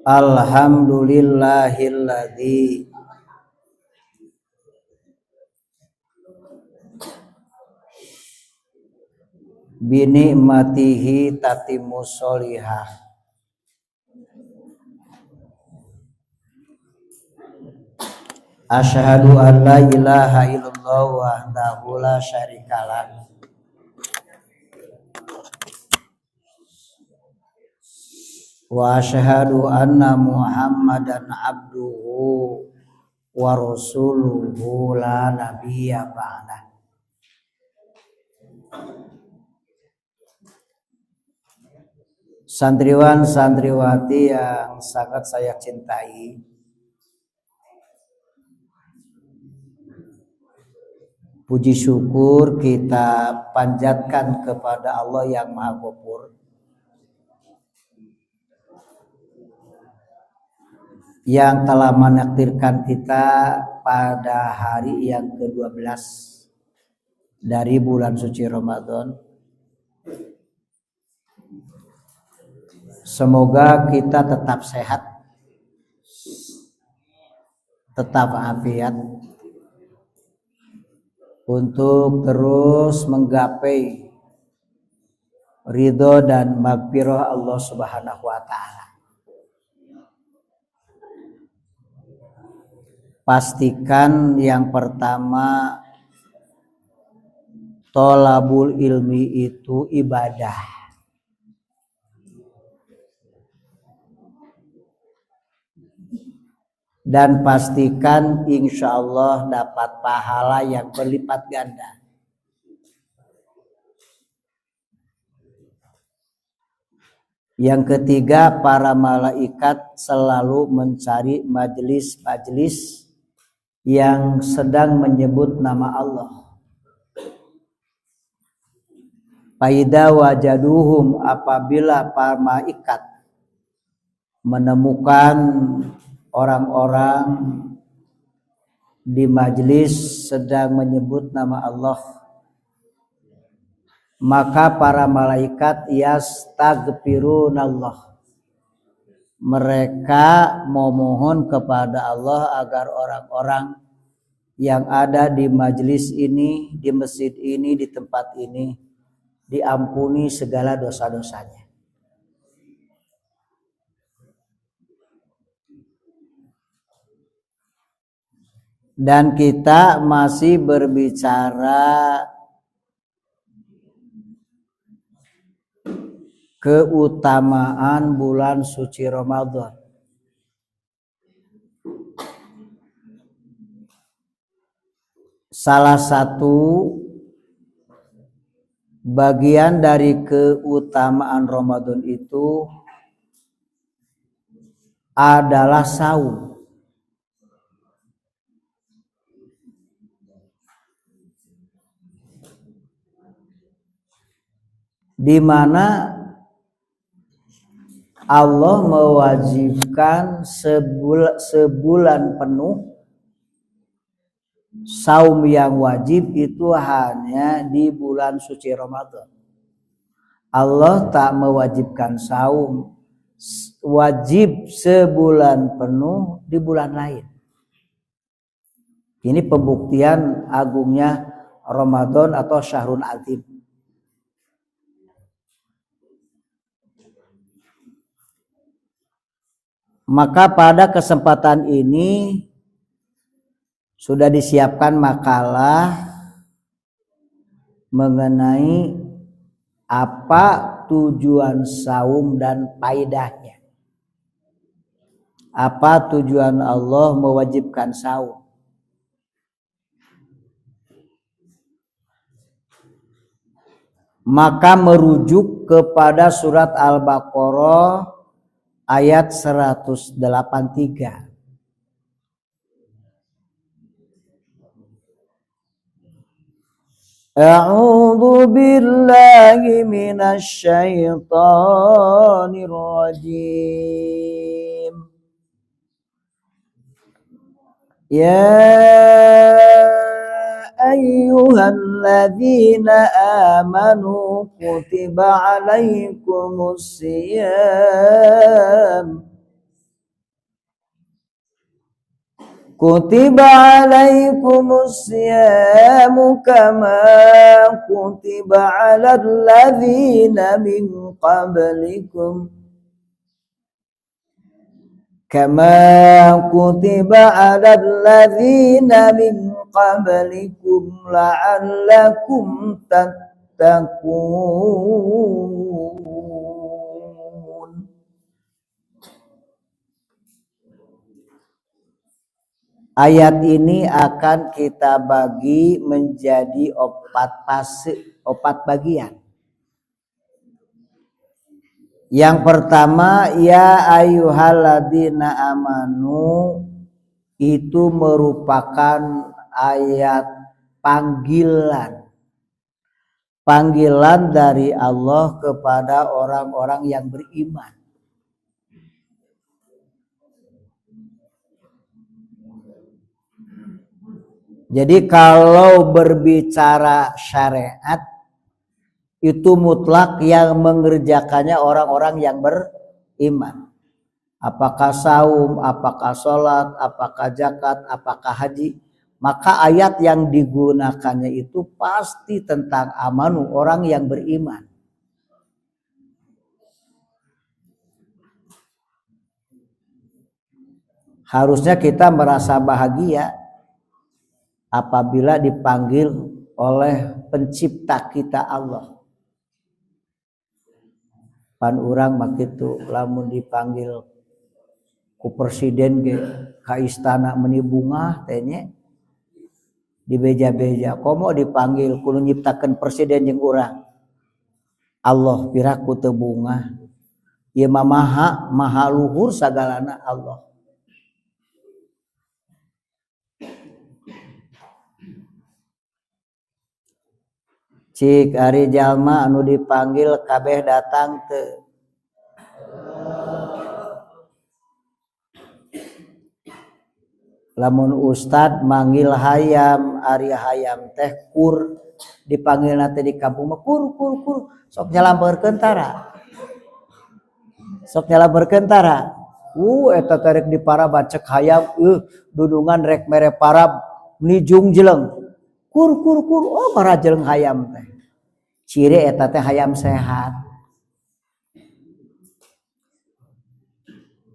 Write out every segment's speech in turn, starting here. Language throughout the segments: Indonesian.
Alhamdulillahilladzi binikmatihi tatimmu sholihah. Asyhadu an la ilaha illallah wahdahu la syarikalah wa asyhadu anna Muhammadan abduhu wa rasuluhu la nabiyya ba'dah. Santriwan santriwati yang sangat saya cintai, puji syukur kita panjatkan kepada Allah yang Maha Ghafur yang telah menakdirkan kita pada hari yang ke-12 dari bulan suci Ramadan. Semoga kita tetap sehat, tetap afiat untuk terus menggapai ridho dan maghfirah Allah Subhanahu wa taala. Pastikan yang pertama, tholabul ilmi itu ibadah. Dan pastikan insya Allah dapat pahala yang berlipat ganda. Yang ketiga, para malaikat selalu mencari majelis-majelis yang sedang menyebut nama Allah. Faida wajaduhum, apabila para malaikat menemukan orang-orang di majelis sedang menyebut nama Allah, maka para malaikat yastaghfirunallah, mereka memohon kepada Allah agar orang-orang yang ada di majelis ini, di masjid ini, di tempat ini diampuni segala dosa-dosanya. Dan kita masih berbicara keutamaan bulan suci Ramadan. Salah satu bagian dari keutamaan Ramadan itu adalah saum. Di mana Allah mewajibkan sebulan penuh. Saum yang wajib itu hanya di bulan suci Ramadan. Allah tak mewajibkan saum wajib sebulan penuh di bulan lain. Ini pembuktian agungnya Ramadan atau Syahrul Azim. Maka pada kesempatan ini sudah disiapkan makalah mengenai apa tujuan saum dan faedahnya. Apa tujuan Allah mewajibkan saum? Maka merujuk kepada surat Al-Baqarah ayat 183. A'udzu billahi minasy syaithanir rajim. Ya ayyuhalladzina amanu kutiba alaikumus siyam kutiba alaikumus siyamu kama kutiba alal ladzina min qablikum kama kutiba alal ladzina min qablikum la'allakum tattaqun. Ayat ini akan kita bagi menjadi 4 bagian. Yang pertama, ya ayyuhalladzina amanu, itu merupakan ayat panggilan. Panggilan dari Allah kepada orang-orang yang beriman. Jadi kalau berbicara syariat itu mutlak yang mengerjakannya orang-orang yang beriman. Apakah saum, apakah sholat, apakah zakat, apakah haji. Maka ayat yang digunakannya itu pasti tentang amanu, orang yang beriman. Harusnya kita merasa bahagia apabila dipanggil oleh pencipta kita Allah. Pan urang makitu lamun dipanggil ku presiden ge ka istana meuni bunga teh nya di beja-beja komo dipanggil kudu nyiptakeun presiden jeung urang Allah piraku teu bunga ieu mah maha luhur sagalana Allah. Cik ari jalma anu dipanggil kabeh datang teu. Lamun ustad manggil hayam, ari hayam teh kur, dipanggil teh di kampung mah kur sok nyalampeukeun tara. Sok nyalampeukeun tara. Eta tarek di para bacek hayam dudungan rek mere para nijung jeleng. Kur oh para jeleng hayam teh. Ciri eta teh hayam sehat.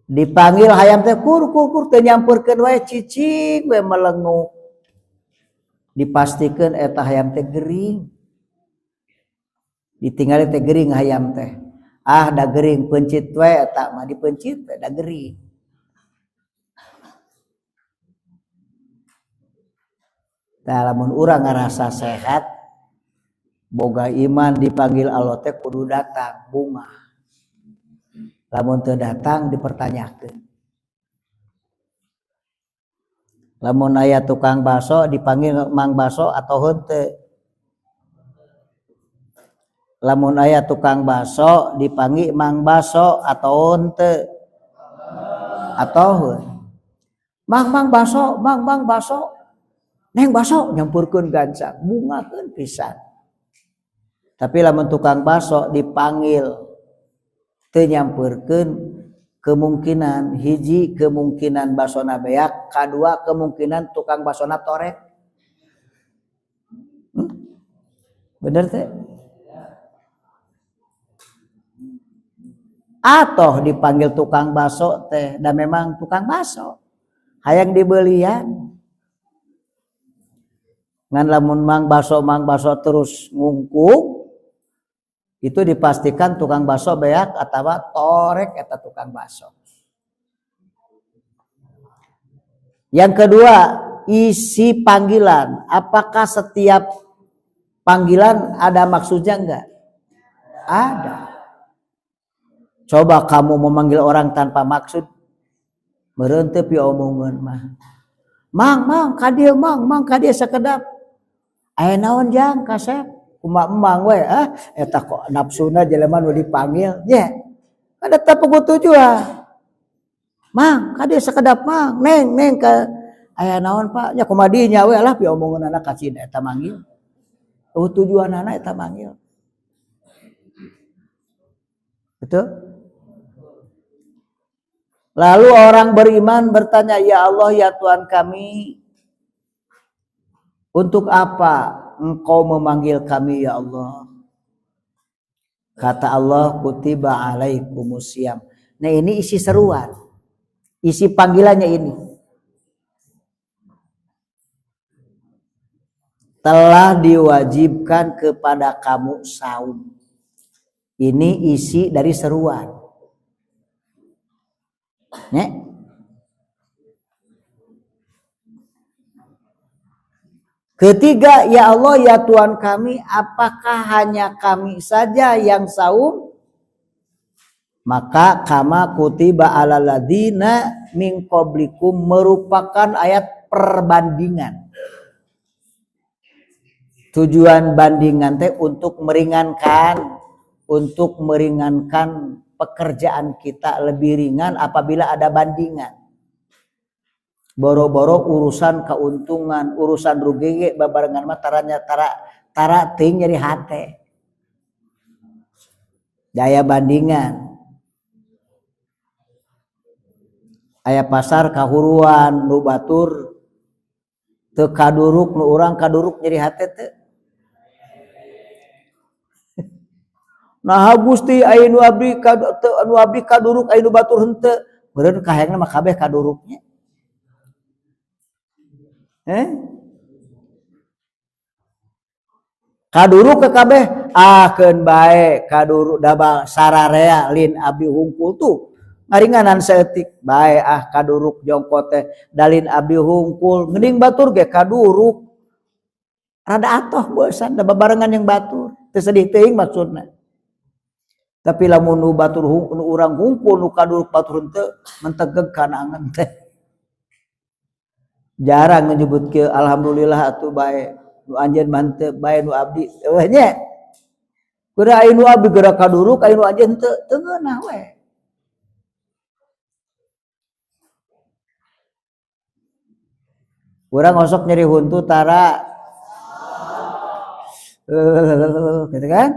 Dipanggil hayam teh kur teh nyamperkeun wae cicing we melenguk. Dipastikeun eta hayam teh gering. Ditinggali teh gering hayam teh. Ah da gering pencit we eta mah dipencit we da gering. Tah lamun urang ngarasa sehat boga iman dipanggil Allah teh kudu datang bunga. Lamun teu datang dipertanyakeun. Lamun aya tukang baso dipanggil mang baso atau henteu. Lamun aya tukang baso dipanggil mang baso atau henteu. Atau mang baso. Neng baso nyampurkeun gancang bungakeun pisan. Tapi lamun tukang baso dipanggil teu nyampurkeun kemungkinan hiji kemungkinan basona beak, kadua kemungkinan tukang basona torek. Bener teh? Atau dipanggil tukang baso teh dan memang tukang baso hayang dibelian. Ngan lamun mang baso terus ngungkung itu dipastikan tukang baso beak atawa torek eta tukang baso. Yang kedua, isi panggilan. Apakah setiap panggilan ada maksudnya enggak? Ada. Coba kamu memanggil orang tanpa maksud, meureun teu piomongeun mah. Mang kadieu sakedap. Aya naon jang kasep? Kumaha emang we eta kok nafsuna jelema nu dipanggil nya. Kada tapugu tujuan. Mang kadieu sakedap mang neng ka aya naon Pak nya kumaha dieu nya we lah piomongeun anak kacina eta manggil. Tujuanana eta manggil. Betul? Lalu orang beriman bertanya, ya Allah, ya Tuhan kami, untuk apa Engkau memanggil kami ya Allah? Kata Allah, kutiba alaikumusiyam. Nah ini isi seruan, isi panggilannya ini. Telah diwajibkan kepada kamu saum. Ini isi dari seruan. Ketiga, ya Allah, ya Tuhan kami, apakah hanya kami saja yang saum? Maka kama kutiba alal ladina min qablikum merupakan ayat perbandingan. Tujuan bandingan teh untuk meringankan pekerjaan kita lebih ringan apabila ada bandingan. Boro-boro urusan keuntungan, urusan rugi babarengan mah tara ting nyeri hate. Daya bandingan. Aya pasar kahuruan nu batur teu kaduruk nu urang kaduruk nyeri hate teu. Nah Gusti anu abdi kaduruk anu batur henteu, meureun kahayangna mah kabeh kaduruknya. Kaduruk ke kabeh akeun bae kaduruk daba sararea lin abdi hungkul tuh ngaringanan saeutik bae kaduruk jongkot teh dalin abdi hungkul geuning batur ge kaduruk rada atoh bosan da babarengan yang batur teu sedih teuing maksudna. Tapi lamun nu batur nu urang hungkul nu kaduruk batur henteu mentegeg kana angan teh. Jarang menyebut ke alhamdulillah atuh bae nu anjeun mantep bae nu abdi eueuh nya. Kuda anu abdi geura kaduruk anu anjeun teu ngeunah we. Urang ngosok nyeri huntu tara gitu kan?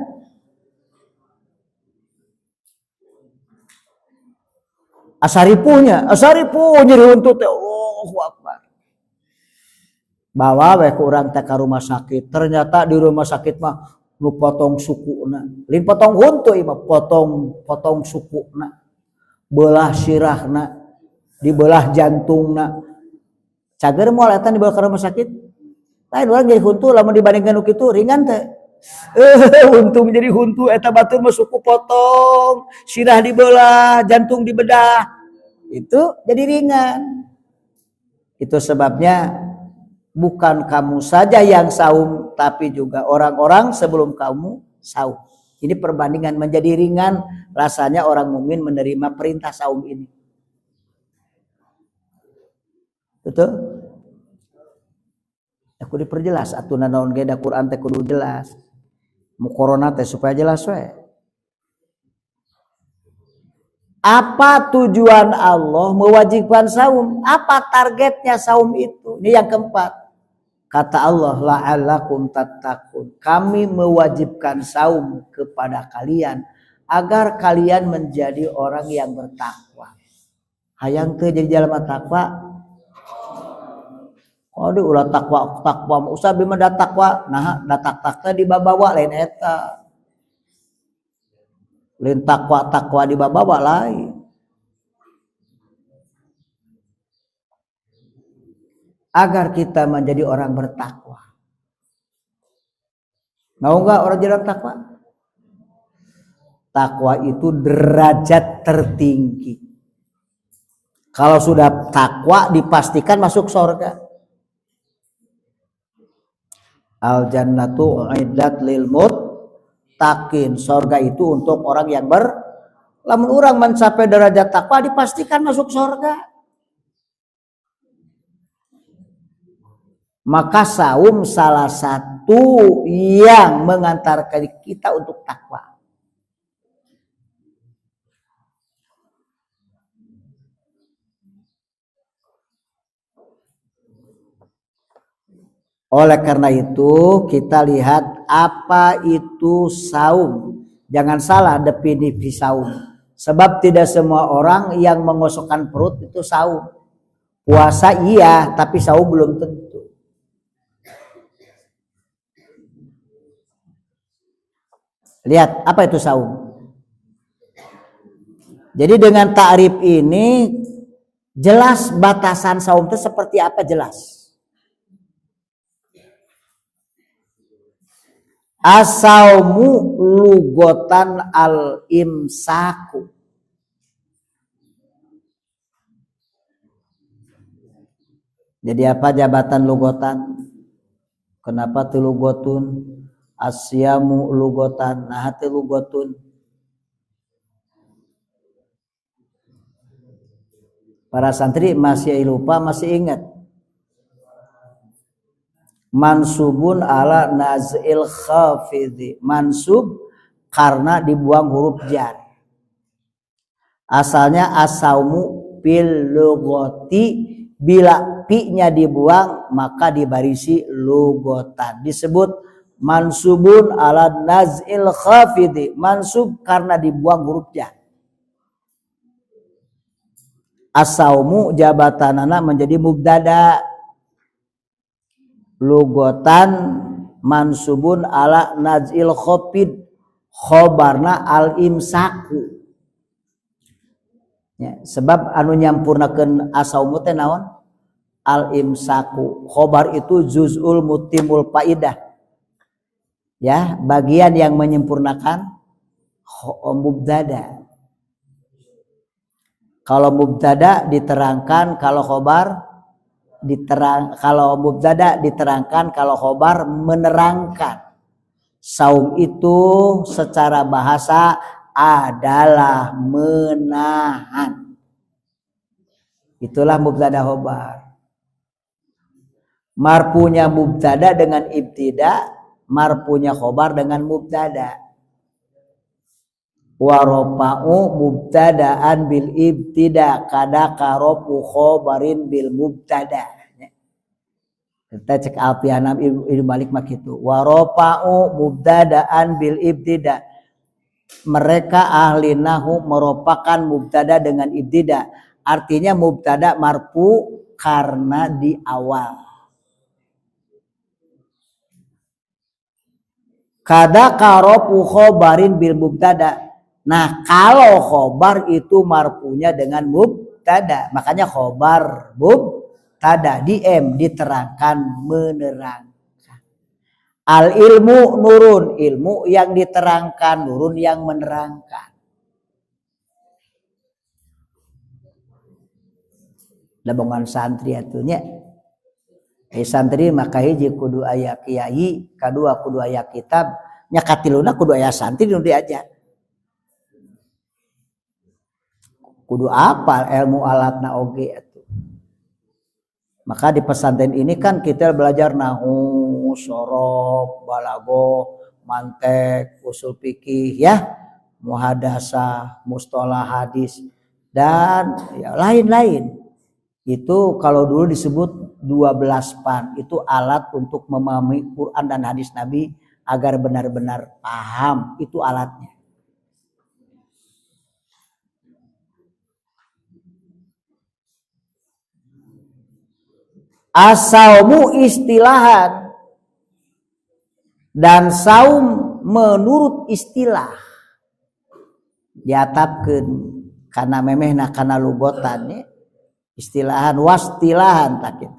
Asaripuh nyeri huntu teh Allahu Akbar. Bawa we ku urang teh ka rumah sakit. Ternyata di rumah sakit mah nu potong sukuna. Lain potong huntu ieu mah potong sukuna. Belah sirahna, dibelah jantungna. Cager moal eta dibawa ka rumah sakit. Lain urang jadi huntu lamun dibandingkan nu kitu ringan teh. Untung jadi huntu eta batur mah suku potong, sirah dibelah, jantung dibedah. Itu jadi ringan. Itu sebabnya bukan kamu saja yang saum, tapi juga orang-orang sebelum kamu saum. Ini perbandingan menjadi ringan rasanya orang mukmin menerima perintah saum ini. Betul? Aku diperjelas aturan naon ge da Quran teh kudu jelas. Mu corona teh supaya jelas we. Apa tujuan Allah mewajibkan saum? Apa targetnya saum itu? Ini yang keempat. Kata Allah, la'allakum tattaqun. Kami mewajibkan saum kepada kalian agar kalian menjadi orang yang bertakwa. Hayang teu jadi jalma takwa. Odi ulah takwa usah bima da takwa. Nah, da takwa dibabawa lain eta. Lain takwa dibabawa lain. Agar kita menjadi orang bertakwa. Mau enggak orang jadi takwa? Takwa itu derajat tertinggi. Kalau sudah takwa dipastikan masuk surga. Al jannatu uiddat lil muttaqin. Surga itu untuk orang yang lamun orang mencapai derajat takwa dipastikan masuk surga. Maka saum salah satu yang mengantarkan kita untuk takwa. Oleh karena itu kita lihat apa itu saum. Jangan salah definisi saum. Sebab tidak semua orang yang mengosokkan perut itu saum. Puasa iya, tapi saum belum tentu. Lihat, apa itu saum? Jadi dengan ta'rif ini jelas batasan saum itu seperti apa jelas. As-saumu lugotan al-imsaku. Jadi apa jabatan lugotan? Kenapa tu lugotun? Asyamu lugotan, nah tu lugotun. Para santri masih lupa, masih ingat. Mansubun ala naz'il khafidhi. Mansub karena dibuang huruf jar. Asalnya asaumu bil lugoti, bila pi-nya dibuang maka dibarisi lugotan. Disebut mansubun ala naz'il khafidhi. Mansub karena dibuang huruf jar. As-saumu jabatanana menjadi mubtada. Lugotan mansubun ala naz'il khafid. Khobarna al-imsaku. Ya, sebab anu nyampurnakeun as-saumu teh naon? Al-imsaku. Khobar itu juz'ul mutimul faidah. Ya, bagian yang menyempurnakan mubtada. Kalau mubtada diterangkan, kalau khobar kalau mubtada diterangkan, kalau khobar menerangkan. Saum itu secara bahasa adalah menahan. Itulah mubtada khobar. Marfunya mubtada dengan ibtida, marfunya khobar dengan mubtada. Warofa'u mubtadaan bil ibtida kada karofu khobarin bil mubtada. Kita cek Alfianam Ibnu Malik mak itu. Warofa'u mubtadaan bil ibtida. Mereka ahli nahwu merupakan mubtada dengan ibtida. Artinya mubtada marfu karena di awal. Kada karofu khobarin bil mubtada. Nah, kalau khobar itu marfunya dengan mubtada. Makanya khobar mubtada di M diterangkan menerangkan. Al ilmu nurun, ilmu yang diterangkan, nurun yang menerangkan. Labongan santri atunya. Santri maka hiji kudu aya kiai, kadua kudu aya kitab, nya katiluna kudu aya santri nu diajar. Kudu apal ilmu alatna oge atuh. Maka di pesantren ini kan kita belajar nahwu, shorof, balaghah, mantek, usul fikih ya, muhadasah, mustalah hadis dan ya, lain-lain. Itu kalau dulu disebut 12 pan, itu alat untuk memahami Quran dan hadis Nabi agar benar-benar paham, itu alatnya. As-saumu istilahan dan saum menurut istilah diatapkeun kana memehna kana lugotan ya. Istilahan wastilahan takit.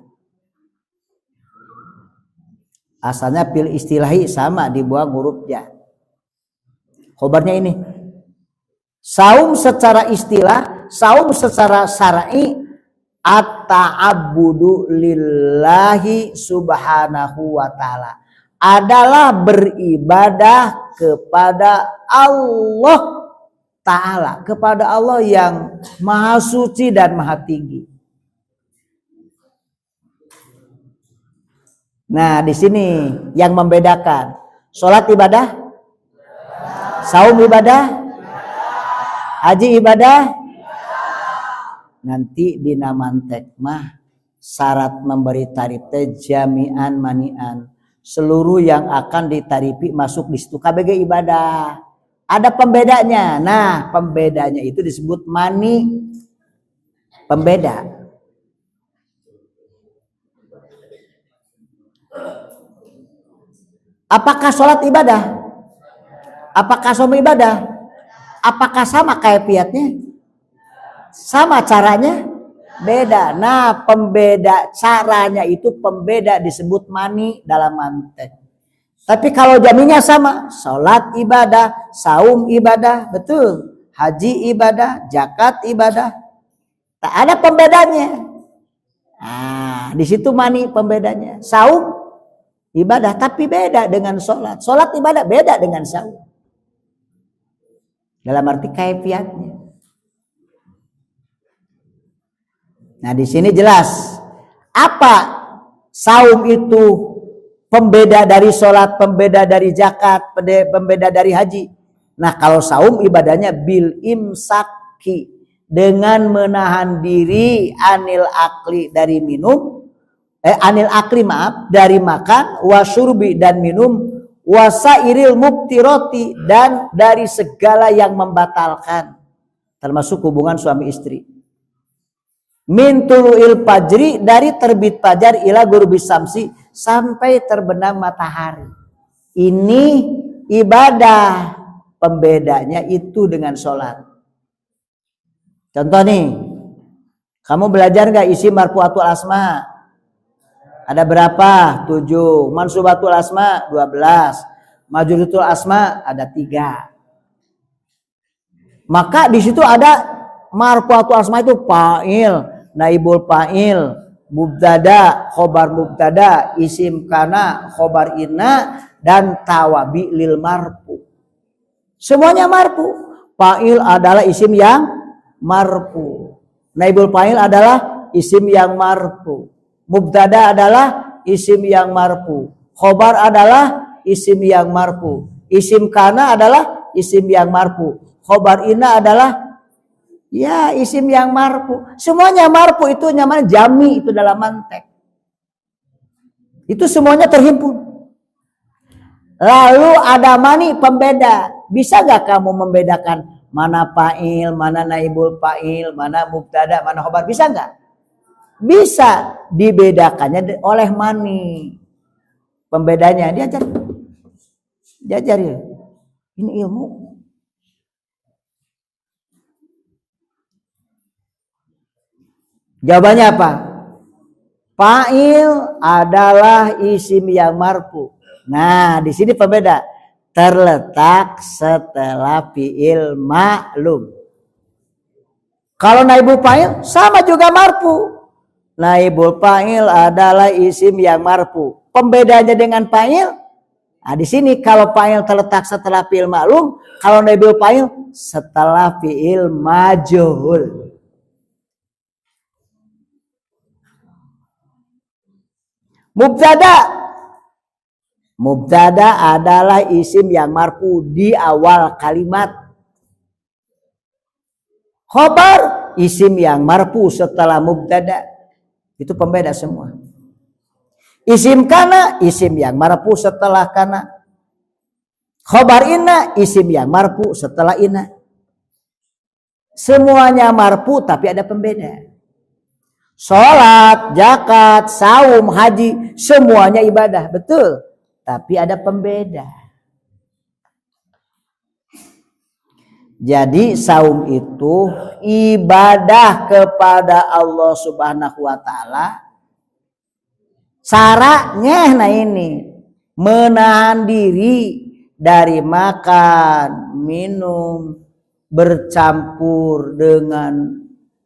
Asalnya pil istilahi sama dibuang huruf ya. Khobarnya ini. Saum secara istilah, saum secara syar'i at-ta'abbudu lillahi subhanahu wa ta'ala adalah beribadah kepada Allah ta'ala, kepada Allah yang maha suci dan maha tinggi. Nah, di sini yang membedakan salat ibadah, saum ibadah, haji ibadah. Nanti di namantek mah syarat memberi tarif teh jami'an mani'an. Seluruh yang akan ditarifi masuk di situ KBG ibadah. Ada pembedanya. Nah, pembedanya itu disebut mani. Pembeda. Apakah sholat ibadah? Apakah saum ibadah? Apakah sama kaifiatnya? Sama caranya? Beda. Nah, pembeda caranya itu pembeda disebut mani dalam mantek. Tapi kalau jaminnya sama, sholat ibadah, saum ibadah, betul. Haji ibadah, zakat ibadah. Tak ada pembedanya. Nah, di situ mani pembedanya. Saum ibadah, tapi beda dengan sholat. Sholat ibadah beda dengan saum. Dalam arti kaifiatnya. Nah, di sini jelas apa saum itu pembeda dari sholat, pembeda dari zakat, pembeda dari haji. Nah, kalau saum ibadahnya bil imsaki, dengan menahan diri anil akli dari minum, anil akli maaf, dari makan, wasyurbi dan minum, wasairil mubtiroti dan dari segala yang membatalkan, termasuk hubungan suami istri. Min tuluil fajri, dari terbit fajar, ila ghurubis samsi, sampai terbenam matahari. Ini ibadah, pembedanya itu dengan sholat. Contoh nih, kamu belajar nggak isi marfu'atul asma? Ada berapa? 7. Mansubatul asma 12. Majruratul asma ada 3. Maka di situ ada marfu'atul asma itu fa'il, naibul fa'il, mubtada, khobar mubtada, isim kana, khobar inna, dan tawabi lil marfu. Semuanya marfu. Fa'il adalah isim yang marfu. Naibul fa'il adalah isim yang marfu. Mubtada adalah isim yang marfu. Khobar adalah isim yang marfu. Isim kana adalah isim yang marfu. Khobar inna adalah ya isim yang marfu. Semuanya marfu, itu namanya jami, itu dalam mantek. Itu semuanya terhimpun. Lalu ada mani pembeda. Bisa gak kamu membedakan mana fa'il, mana naibul fa'il, mana mubtada, mana khobar? Bisa gak? Bisa. Dibedakannya oleh mani. Pembedanya diajar. Diajar. Ini ilmu. Jawabannya apa? Fa'il adalah isim yang marfu. Nah, di sini pembeda, terletak setelah fi'il ma'lum. Kalau naibul fa'il sama juga marfu. Naibul fa'il adalah isim yang marfu. Pembedanya dengan fa'il, nah di sini kalau fa'il terletak setelah fi'il ma'lum, kalau naibul fa'il setelah fi'il majhul. Mubtada adalah isim yang marfu di awal kalimat. Khobar isim yang marfu setelah mubtada. Itu pembeda semua. Isim kana isim yang marfu setelah kana. Khobar inna isim yang marfu setelah inna. Semuanya marfu tapi ada pembeda. Sholat, zakat, saum, haji, semuanya ibadah, betul. Tapi ada pembeda. Jadi saum itu ibadah kepada Allah Subhanahu wa ta'ala. Caranya nah ini, menahan diri dari makan, minum, bercampur dengan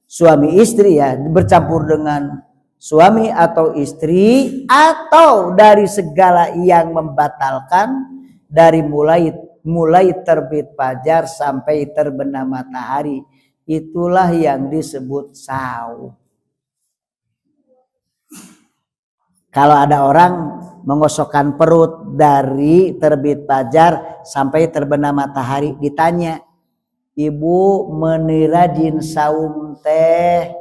suami istri, ya, bercampur dengan suami atau istri, atau dari segala yang membatalkan, dari mulai terbit fajar sampai terbenam matahari. Itulah yang disebut saum. Kalau ada orang mengosokkan perut dari terbit fajar sampai terbenam matahari, ditanya, ibu menirajin saum teh?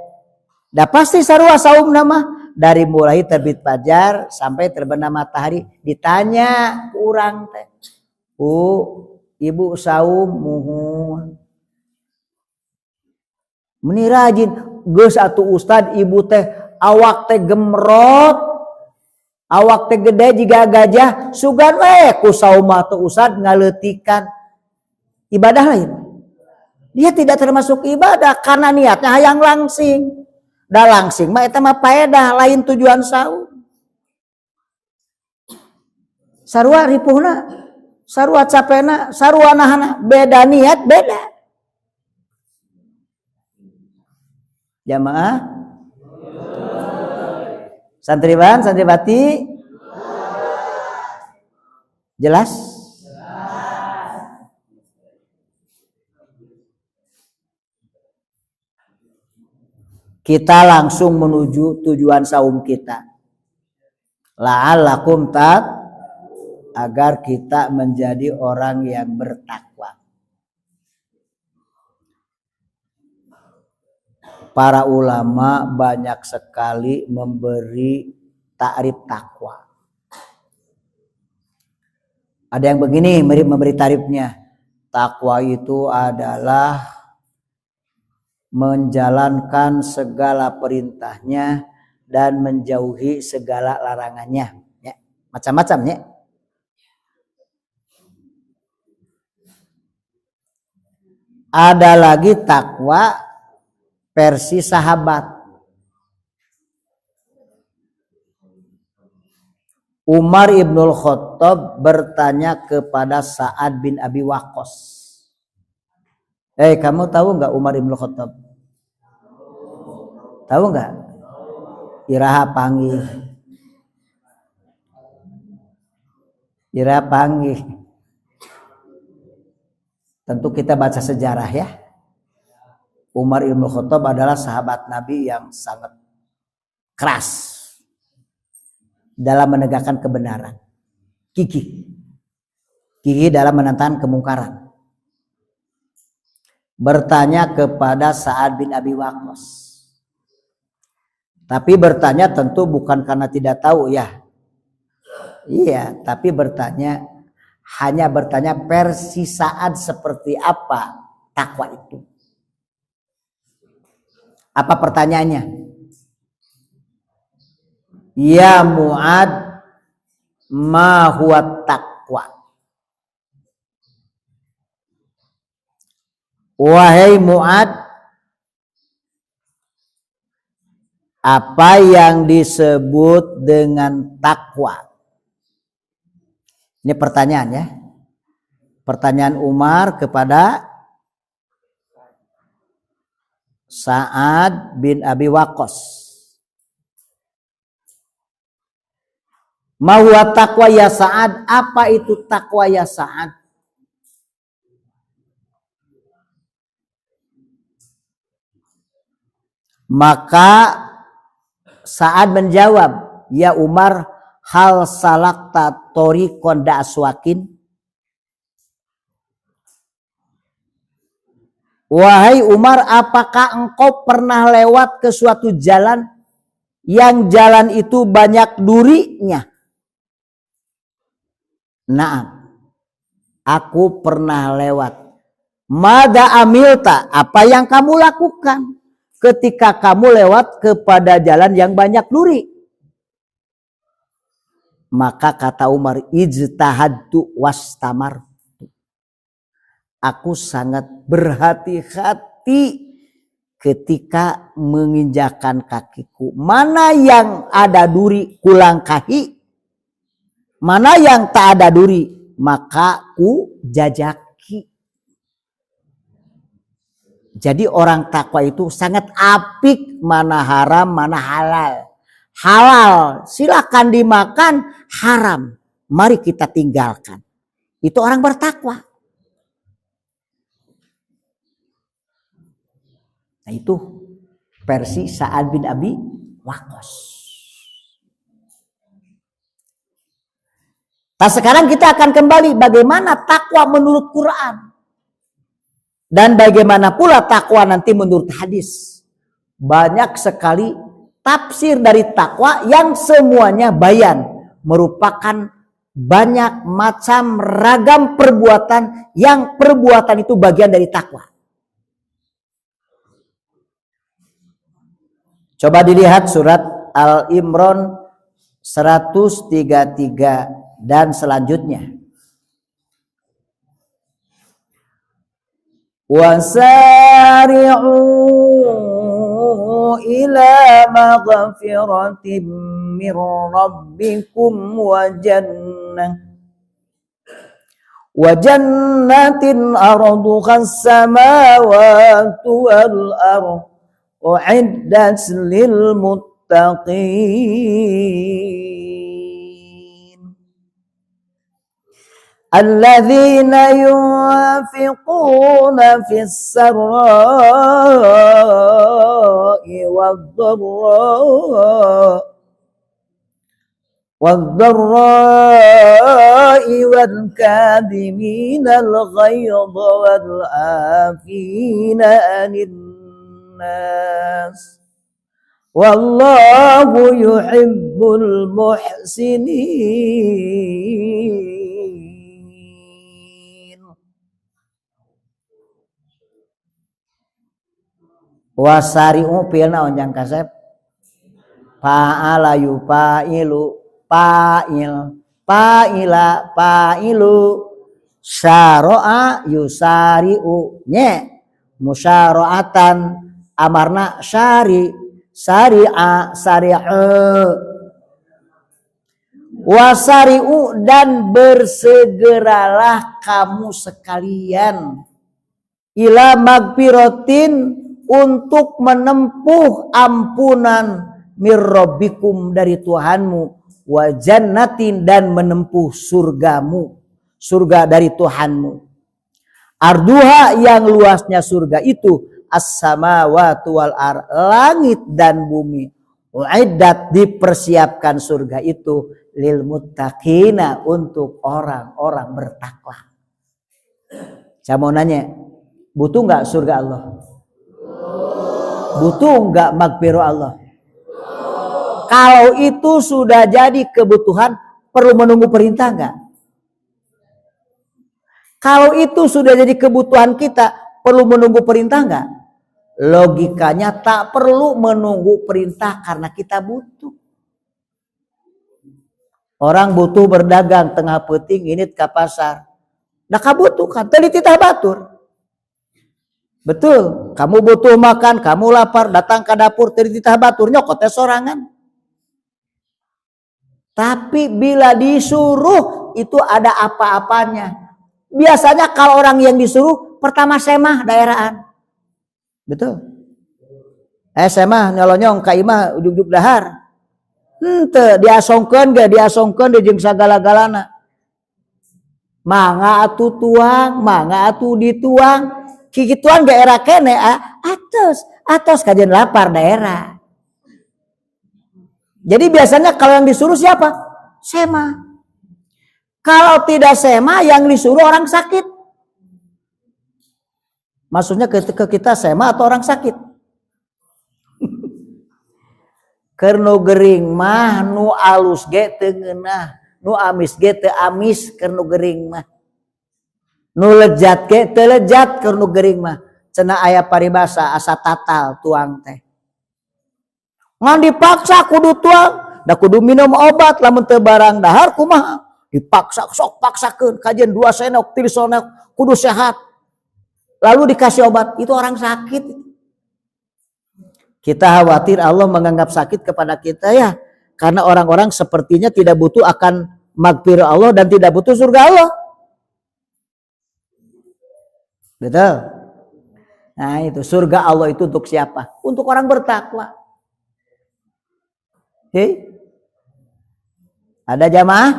Dah pasti sarua saum nama, dari mulai terbit fajar sampai terbenam matahari. Ditanya kurang teh, Ibu saum muhun. Meni rajin geus atuh ustad ibu teh awak teh gemrot, awak teh gede jiga gajah, sugan we ku saumah teh ustad ngaleutikan ibadah lain. Dia tidak termasuk ibadah karena niatnya hayang langsing. Da langsing mah eta mah paedah lain tujuan saum. Sarua ripuhna, sarua capena, sarua nahana, beda niat, beda. Jamaah santriwan, santriwati jelas? Kita langsung menuju tujuan saum kita. La'allakum tat agar kita menjadi orang yang bertakwa. Para ulama banyak sekali memberi takrif takwa. Ada yang begini memberi tarifnya. Takwa itu adalah menjalankan segala perintahnya dan menjauhi segala larangannya. Ya, macam-macam ya. Ada lagi takwa versi sahabat. Umar ibnul Khattab bertanya kepada Sa'ad bin Abi Waqqas. Kamu tahu nggak Umar ibnul Khattab? Tahu nggak? Iraha panggih. Iraha panggih. Tentu kita baca sejarah ya. Umar ibn Khattab adalah sahabat Nabi yang sangat keras dalam menegakkan kebenaran. Gigih dalam menentang kemungkaran. Bertanya kepada Sa'ad bin Abi Waqqas. Tapi bertanya tentu bukan karena tidak tahu ya. Iya, tapi hanya bertanya versi Sa'ad seperti apa takwa itu. Apa pertanyaannya? Ya Mu'ad, ma huwa taqwa? Wahai Mu'ad, apa yang disebut dengan takwa? Ini pertanyaan ya. Pertanyaan Umar kepada Sa'ad bin Abi Waqqas. Ma huwa taqwa ya Sa'ad? Apa itu takwa ya Sa'ad? Maka Sa'ad menjawab, ya Umar, hal salakta tariqan da'aswakin? Wahai Umar, apakah engkau pernah lewat ke suatu jalan yang jalan itu banyak durinya? Naam, aku pernah lewat. Mada amilta, apa yang kamu lakukan ketika kamu lewat kepada jalan yang banyak duri? Maka kata Umar, ijtahadtu wastamar. Aku sangat berhati-hati ketika menginjakan kakiku. Mana yang ada duri kulangkahi, mana yang tak ada duri maka ku jajaki. Jadi orang takwa itu sangat apik mana haram mana halal. Halal silakan dimakan, haram mari kita tinggalkan. Itu orang bertakwa. Nah itu versi Sa'ad bin Abi Waqqas. Nah sekarang kita akan kembali bagaimana takwa menurut Quran. Dan bagaimana pula takwa nanti menurut hadis. Banyak sekali tafsir dari takwa yang semuanya bayan. Merupakan banyak macam ragam perbuatan yang perbuatan itu bagian dari takwa. Coba dilihat surat Al-Imran 133 dan selanjutnya. Wasari'u ila maghfiratin min rabbikum wa jannatin arduha as-samawati wal ardh u'iddat lil muttaqin alladzina yunfiquna fis sarra'i wad-dharra'i wal kadhimina al-ghayza wal 'afina 'anil nas wallahu yuhibbul muhsinin. Wasari'u pilna onjang kasep fa'ala yufa'ilu fa'il fa'ila fa'ilu syara'a yusari'u nye musyara'atan amarna syari'a wasari'u dan bersegeralah kamu sekalian ila magfiratin untuk menempuh ampunan mirrabbikum dari Tuhanmu wa jannatin dan menempuh surgamu, surga dari Tuhanmu. Arduha yang luasnya surga itu as-samawati wal ardh, langit dan bumi. Uiddat dipersiapkan surga itu lil muttaqina untuk orang-orang bertakwa. Saya mau nanya, butuh nggak surga Allah? Butuh nggak magfirah Allah? Kalau itu sudah jadi kebutuhan, perlu menunggu perintah nggak? Kalau itu sudah jadi kebutuhan kita, perlu menunggu perintah nggak? Logikanya tak perlu menunggu perintah karena kita butuh. Orang butuh berdagang tengah peuting ini ke pasar. Nah kabutuhkan, tadi titah batur. Betul, kamu butuh makan, kamu lapar, datang ke dapur, tadi titah batur, nyokotnya sorangan. Tapi bila disuruh itu ada apa-apanya. Biasanya kalau orang yang disuruh pertama semah daerahan. Betul. Semah nyolonyong ka imah ujug-ujug dahar. Henteu diasongkeun ge diasongkeun di jeung sagala-galana. Mangga atuh tuang, mangga atuh dituang. Kikituan ge era kene atos kajian lapar daerah. Jadi biasanya kalau yang disuruh siapa? Semah. Kalau tidak semah yang disuruh orang sakit. Maksudnya ke kita semah atau orang sakit? Kerno gering mah nu alus ge teu ngeunah, nu amis ge teu amis kerno gering mah. Nu lejat ge teu lejat kerno gering mah. Cenah aya paribasa asa tatal tuang teh. Ngan dipaksa kudu tuang, da kudu minum obat lamun teu barang dahar kumaha? Dipaksa sok paksakeun kajian 2 sendok 3 sendok kudu sehat. Lalu dikasih obat, itu orang sakit. Kita khawatir Allah menganggap sakit kepada kita ya, karena orang-orang sepertinya tidak butuh akan magfirah Allah dan tidak butuh surga Allah. Betul? Nah itu surga Allah itu untuk siapa? Untuk orang bertakwa. Oke? Ada jamaah?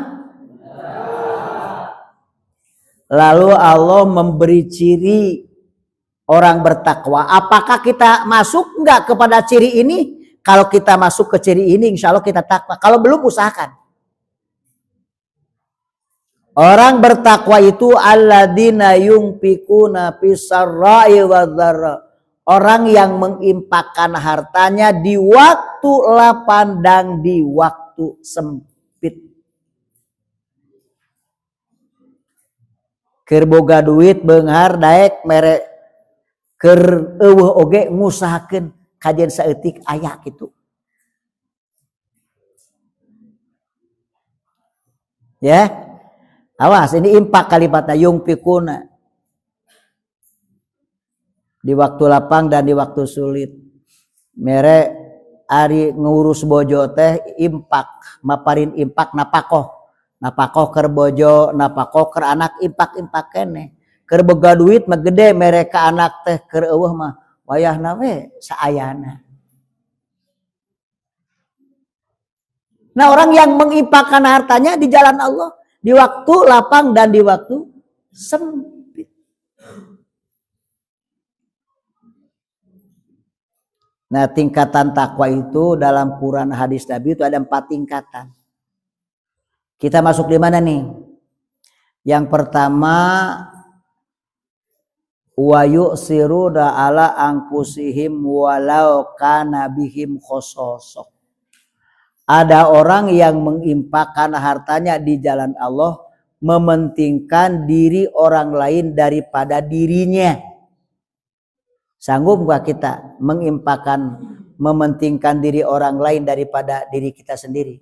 Lalu Allah memberi ciri orang bertakwa. Apakah kita masuk enggak kepada ciri ini? Kalau kita masuk ke ciri ini insya Allah kita takwa. Kalau belum usahakan. Orang bertakwa itu alladzina yunfikuna fis-sarra'i wadh-dharra. Orang yang mengimpakkan hartanya di waktu lapang dan di waktu sempit. Keur boga duit beunghar daek mere keur eueuh oge ngusahakeun kajian saeutik aya kitu. Ya. Awas ini impak kalimatna yungfikuna. Di waktu lapang dan di waktu sulit. Mere ari ngurus bojo teh impak, maparin impak napakoh. Napakoh keur bojo, napakoh keur anak impak-impak keneh. Keur boga duit mah gede mere ka anak teh keur eueuh mah wayahna we saayana. Nah, orang yang mengimpakkan hartanya di jalan Allah di waktu lapang dan di waktu sempit. Nah, tingkatan takwa itu dalam Quran hadis Nabi itu ada 4 tingkatan. Kita masuk di mana nih? Yang pertama wa yu'siruna ala anfusihim walau kana bihim khososoh. Ada orang yang mengimpakkan hartanya di jalan Allah, mementingkan diri orang lain daripada dirinya. Sanggup gak kita mengimpakkan, mementingkan diri orang lain daripada diri kita sendiri?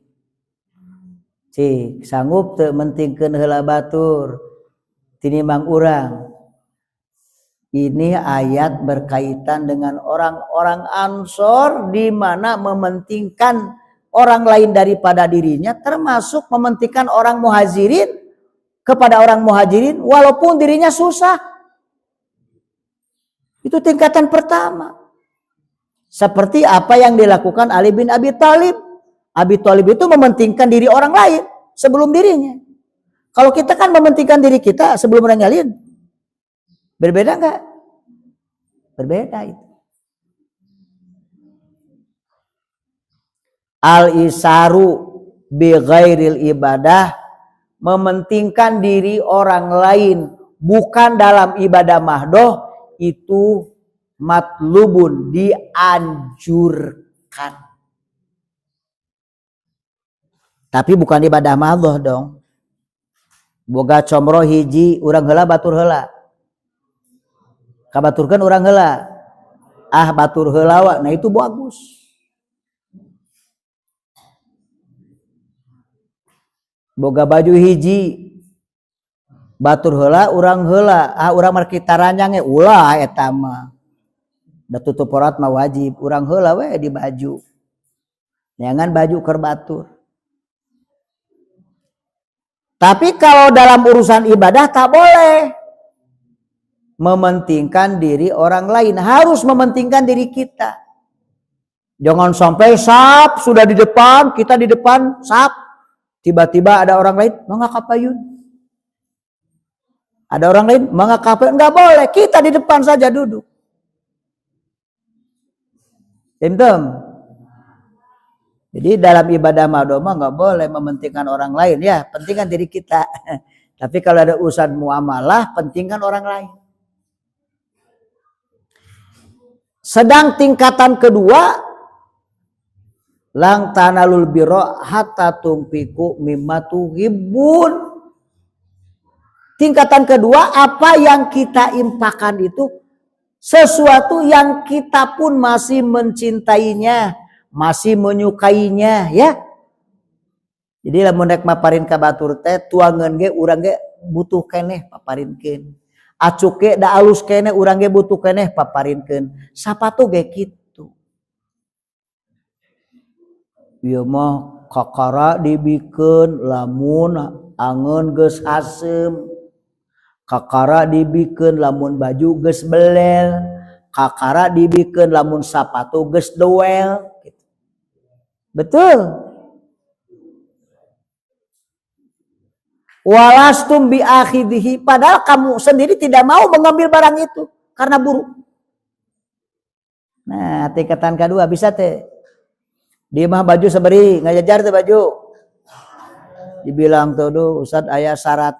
Cik, sanggup teu mentingkeun heula batur tinimbang urang. Ini ayat berkaitan dengan orang-orang Ansor di mana mementingkan orang lain daripada dirinya, termasuk mementingkan orang muhajirin kepada orang muhajirin walaupun dirinya susah. Itu tingkatan pertama. Seperti apa yang dilakukan Ali bin Abi Thalib. Abi Thalib itu mementingkan diri orang lain sebelum dirinya. Kalau kita kan mementingkan diri kita sebelum orang lain. Berbeda enggak? Berbeda itu. Al-isaru bi ghairil ibadah, mementingkan diri orang lain bukan dalam ibadah mahdoh, itu matlubun, dianjurkan. Tapi bukan ibadah mahdoh dong. Boga comroh hiji urang heula batur heula. Kabaturkeun urang heula. Ah batur heula wa, nah itu bagus. Boga baju hiji batur heula urang heula, ah urang mah kita ranjang ulah eta mah. Da tutup aurat mah wajib, urang heula we di baju. Jangan baju keur batur. Tapi kalau dalam urusan ibadah tak boleh mementingkan diri orang lain, harus mementingkan diri kita. Jangan sampai sap sudah di depan, kita di depan sap. Tiba-tiba ada orang lain, mangga kapayun. Ada orang lain, mangga kapayun. Enggak boleh, kita di depan saja duduk. Tim-tim. Jadi dalam ibadah madoma enggak boleh mementingkan orang lain. Ya, pentingkan diri kita. Tapi kalau ada urusan muamalah, pentingkan orang lain. Sedang tingkatan kedua, lang tanalul birra hatta tumpiku mimma tuhibbun. Tingkatan kedua, apa yang kita impakkan itu sesuatu yang kita pun masih mencintainya, masih menyukainya, ya. Jadi lamun rek maparin ka batur teh tuangeun ge urang ge butuh keneh paparinkeun. Acuk ge da alus keneh urang ge butuh keneh paparinkeun. Sapatu ge kitu. Ieu mah kakara dibikeun lamun angeun geus asem. Kakara dibikeun lamun baju geus belel. Kakara dibikeun lamun sapatu geus doel. Betul. Walastum bi akhidihi, padahal kamu sendiri tidak mau mengambil barang itu karena buruk. Nah, tingkatan kedua bisa teh. Di mah baju sabari ngajajar teh baju. Dibilang tuh duh Ustad aya 100,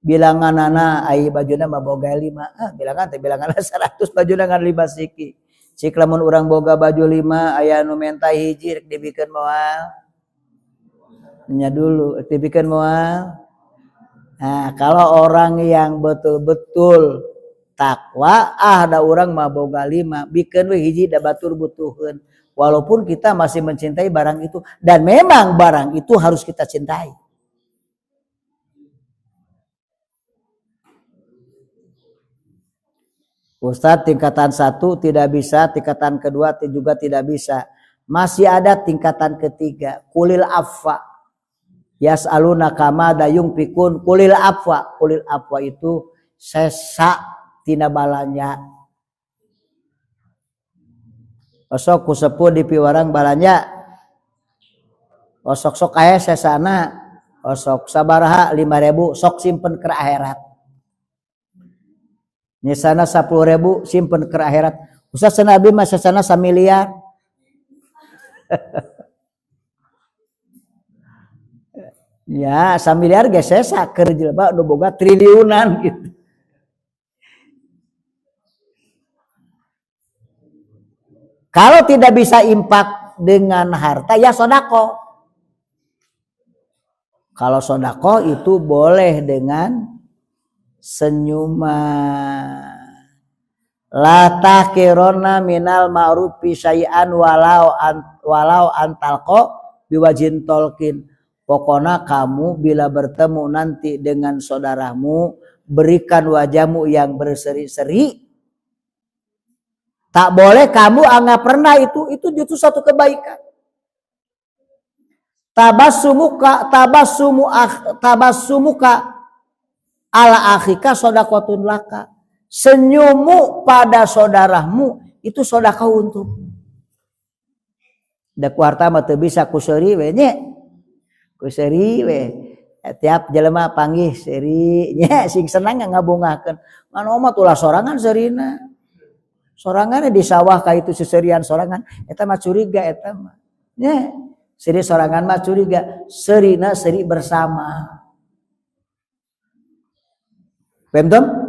bilanganana ai bajuna mah boga 5. Bilangan teh bilanganna 100 bajuna ngan 5 siki. Cik lamun urang boga baju 5 aya nu menta hiji rek dibikeun moal. Nya dulu dibikeun moal. Nah, kalau orang yang betul-betul takwa, ada orang maboga 5, bikin we hiji da batur butuhkeun. Walaupun kita masih mencintai barang itu, dan memang barang itu harus kita cintai. Ustadz, tingkatan 1 tidak bisa, tingkatan kedua juga tidak bisa. Masih ada tingkatan ketiga, kulil afwa. Yas'alunaka mada yunfikun, kulil afwa. Kulil afwa itu sesa tina balanya. Osok kusepuh di piwarang balanya. Osok sok aya sesana, osok sabaraha 5.000, sok simpen ke akhirat. Nyesana 10.000 simpen ke akhirat. Ustaz Nabi mah sesana 1 miliar. Ya, 1 miliar ge sesa keur jelema nu boga triliunan gitu. Kalau tidak bisa impak dengan harta ya sodako. Kalau sodako itu boleh dengan senyuman. La tahqironna minal ma'rufi syai'an walau antalqo biwajin tolkin. Pokoknya kamu bila bertemu nanti dengan saudaramu, berikan wajahmu yang berseri-seri. Tak boleh kamu anggap pernah itu justru satu kebaikan. Tabassumuka ala akhika shadaqatun laka. Senyummu pada saudaramu itu sedekah untuk. Da kuarta mah teu bisa ku seuri we nya. Ku seuri we. Tiap jelema panggih seuri nya sing senang ngabungakeun. Mano mah tulah sorangan seurina. Sorangan di sawah ka itu seserian sorangan eta mah curiga eta mah. Nya seri sorangan mah curiga, serina seri bersama. Paham?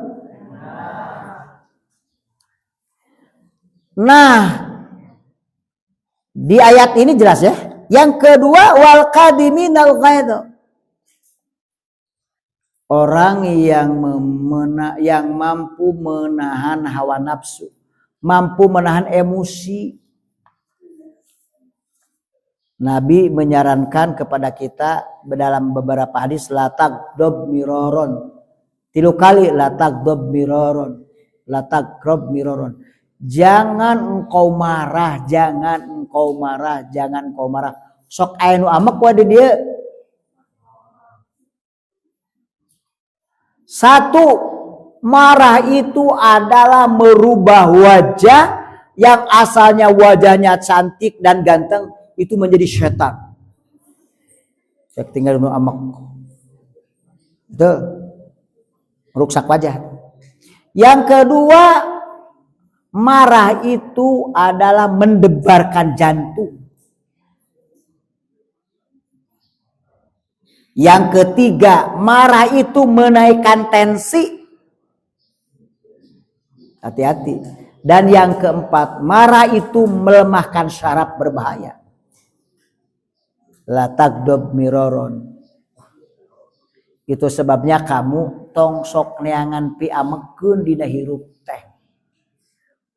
Nah, di ayat ini jelas ya. Yang kedua, wal qadiminal ghaidh. Orang yang mampu menahan hawa nafsu, mampu menahan emosi. Nabi menyarankan kepada kita dalam beberapa hadis la tagdob miroron. 3 kali la tagdob miroron. La tagdob miroron. Jangan engkau marah, jangan engkau marah, jangan engkau marah. Sok aya nu amek wae di dieu. 1, marah itu adalah merubah wajah yang asalnya wajahnya cantik dan ganteng itu menjadi setan. Cek tinggal nu amek. Itu merusak wajah. Yang kedua, marah itu adalah mendebarkan jantung. Yang ketiga, marah itu menaikkan tensi. Hati-hati. Dan yang keempat, marah itu melemahkan syaraf berbahaya. La tagdob miroron. Itu sebabnya kamu tong sok neangan pi amekeun dina hirup teh.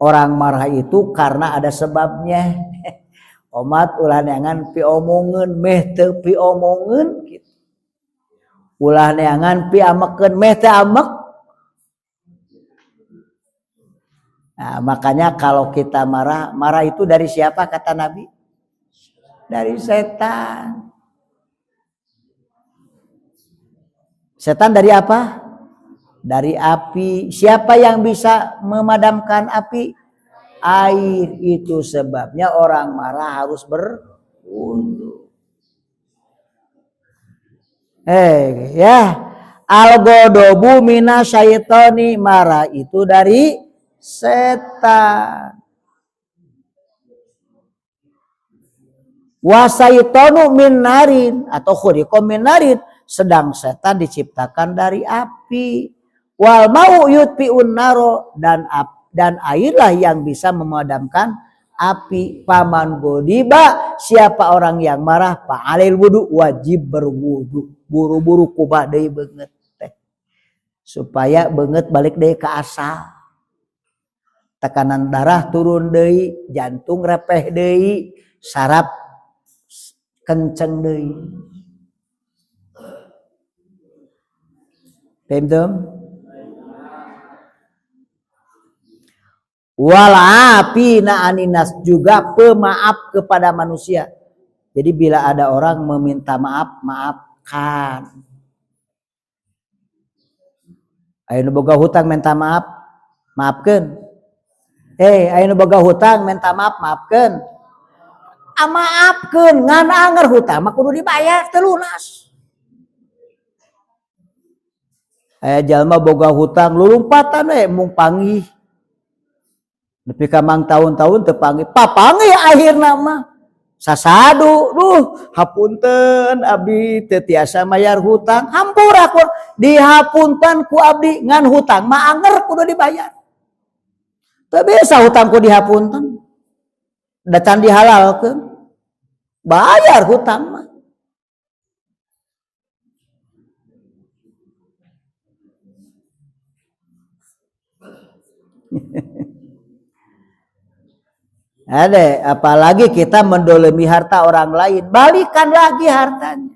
Orang marah itu karena ada sebabnya. Omat ulah neangan pi omongeun meh teu pi omongeun gitu. Ulah neangan pi amekeun meh teu amek. Nah, makanya kalau kita marah itu dari siapa kata Nabi? Dari setan. Setan dari apa? Dari api. Siapa yang bisa memadamkan api? Air. Itu sebabnya orang marah harus berwudu. Ya. Al-godobu minasyaitoni, marah itu dari setan. Wasaitonu min narin atau khuliqa min narin, sedang setan diciptakan dari api. Wal mau yutfi'un naro, dan airlah yang bisa memadamkan api. Paman godiba, siapa orang yang marah, fa'alil wudu, wajib berwudu. Buru-buru kubah deui beungeut teh. supaya beungeut balik deui ka asal. Tekanan darah turun deui, jantung repeh deui, saraf kenceng deui. Paham? Wal afina aninas, juga pemaaf kepada manusia. Jadi bila ada orang meminta maaf, maafkan. Ayeuna boga hutang minta maaf, maafkeun. Ayeuna boga hutang minta maaf, maafkeun. Maafkeun, ngan anger hutang mah kudu dibayar teu lunas. Aya jalma boga hutang lulumpatan we mung panggih. Nepi ka mang tahun-tahun teu panggih, papanggih akhirna mah. Sasadu, hapunten abdi teu tiasa mayar hutang, hampura ku dihapunten ku abdi ngan hutang mah anger kudu dibayar. Teu bisa hutang ku dihapunten. Da can dihalalkeun. Bayar hutang mah. Ada, apalagi kita mendolimi harta orang lain, balikan lagi hartanya.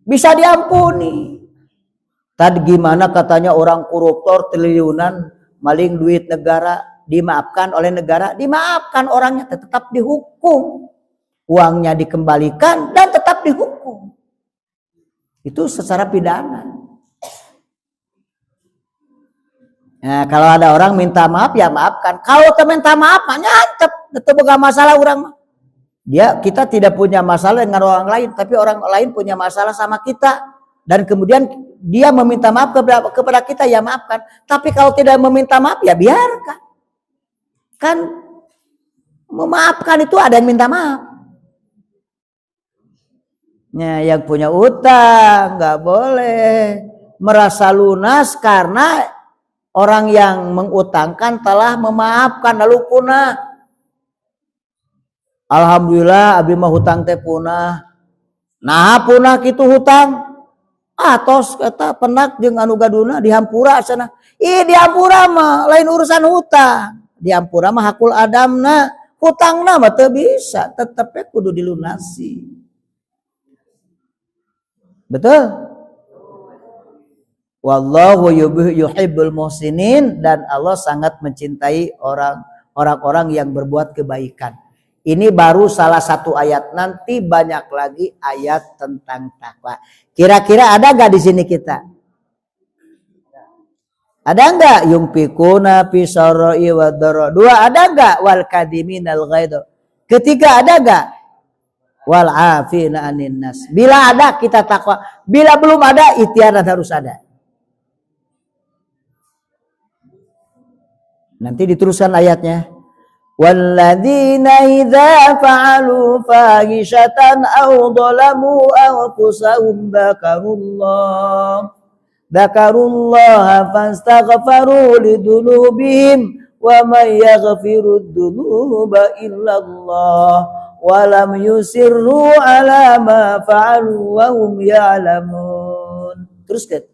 Bisa diampuni. Tadi gimana katanya orang koruptor triliunan maling duit negara, dimaafkan oleh negara, dimaafkan, orangnya tetap dihukum. Uangnya dikembalikan dan tetap dihukum. Itu secara pidana. Nah, kalau ada orang minta maaf ya maafkan. Kalau minta maaf nyantep, tetap gak masalah orang. Kita tidak punya masalah dengan orang lain, tapi orang lain punya masalah sama kita. Dan kemudian dia meminta maaf kepada kita, ya maafkan. Tapi kalau tidak meminta maaf ya biarkan. Kan memaafkan itu ada yang minta maaf. Nah, yang punya utang nggak boleh merasa lunas karena orang yang mengutangkan telah memaafkan lalu punah. Alhamdulillah abdi mah hutang teh punah. Nah punah kitu hutang. Tos kata penak jeung anu gaduna dihampura cenah. Dihampura mah lain urusan hutang. Dihampura mah hakul adamna, hutangna mah teu bisa, tetep kudu dilunasi. Betul? Wallahu yuhibbul muhsinin, dan Allah sangat mencintai orang-orang yang berbuat kebaikan. Ini baru salah satu ayat, nanti banyak lagi ayat tentang takwa. Kira-kira ada enggak di sini kita? Ada enggak yumfikuna fi sarra'i wad dharra? Dua ada enggak wal kadiminal ghaidh? Ketiga ada enggak? Wal afina anin nas. Bila ada kita takwa, bila belum ada ikhtiar harus ada. Nanti diteruskan ayatnya. Walladzina idza fa'alu fahishatan aw dhalamu anfusahum dzakarullaha fastaghfaru lidunubihim wa may yaghfirud dunuba illallah wa lam yusirru ala ma fa'alu wa hum ya'lamun. Teruskan.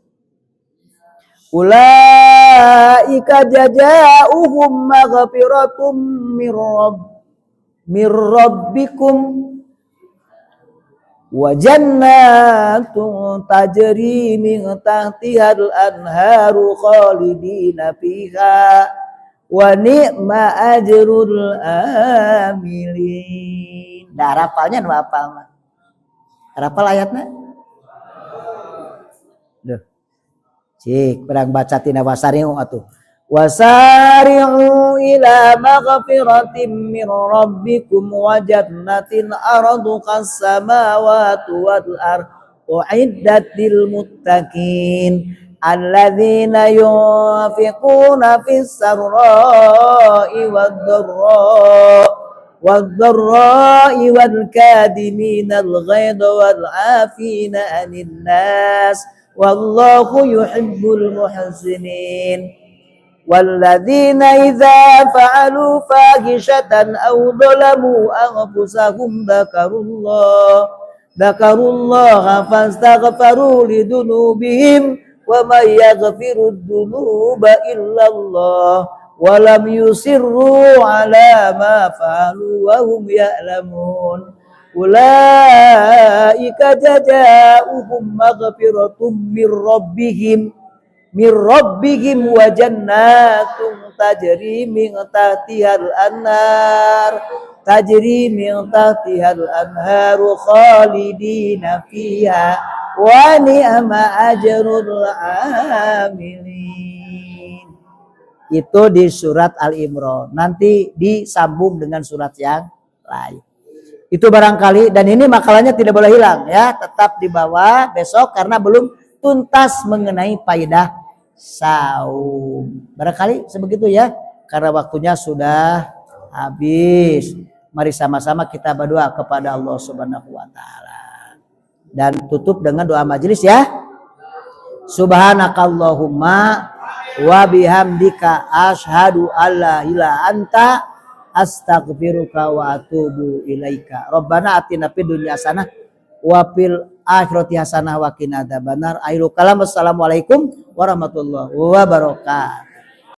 Ulaika jazaa'uhum maghfiratum mir rabbikum wa jannatun tajri min tahtihal anharu khalidina fiha wa ni'ma ajrul amilin. Dah rapalnya nu apal mah? Rapal ayatna? Duh. Cik, berang baca tina wasari'u atuh. Wasari'u ila maghfiratin min rabbikum wa jannatin arduqas samawati wal ardh uiddat lil muttaqin alladzina yunfiquna fis sarra'i wad-dharra'i wal kadiminal ghaidha wal 'afina 'anil nas wallahu yuhibbul muhsinin. Walladzina idza fa'alu fahishatan aw dhalamu anfusahum dzakarullaha fastaghfaru lidunubihim wa may yaghfirud dzunuba illallah wa lam yusirru ala ma fa'alu wa hum ya'lamun ulaika jazaa'uhum maghfiratum mir rabbihim wa jannatun tajri min tahtihal anharu khalidina fiha wa ni'ma ajrul amilin. Itu di surat Al-Imran. Nanti disambung dengan surat yang lain. Itu barangkali, dan ini makalahnya tidak boleh hilang ya, tetap dibawa besok karena belum tuntas mengenai faedah saum. Barangkali sebegitu ya, karena waktunya sudah habis. Mari sama-sama kita berdoa kepada Allah Subhanahu wa taala. Dan tutup dengan doa majelis ya. Subhanakallahumma wa bihamdika asyhadu alla ilaha anta astaghfiruka wa atubu ilaika. Rabbana atina fid dunya hasanah wa fil akhirati hasanah wa qina adzabannar. Akhirul kalam. Wassalamualaikum warahmatullahi wabarakatuh.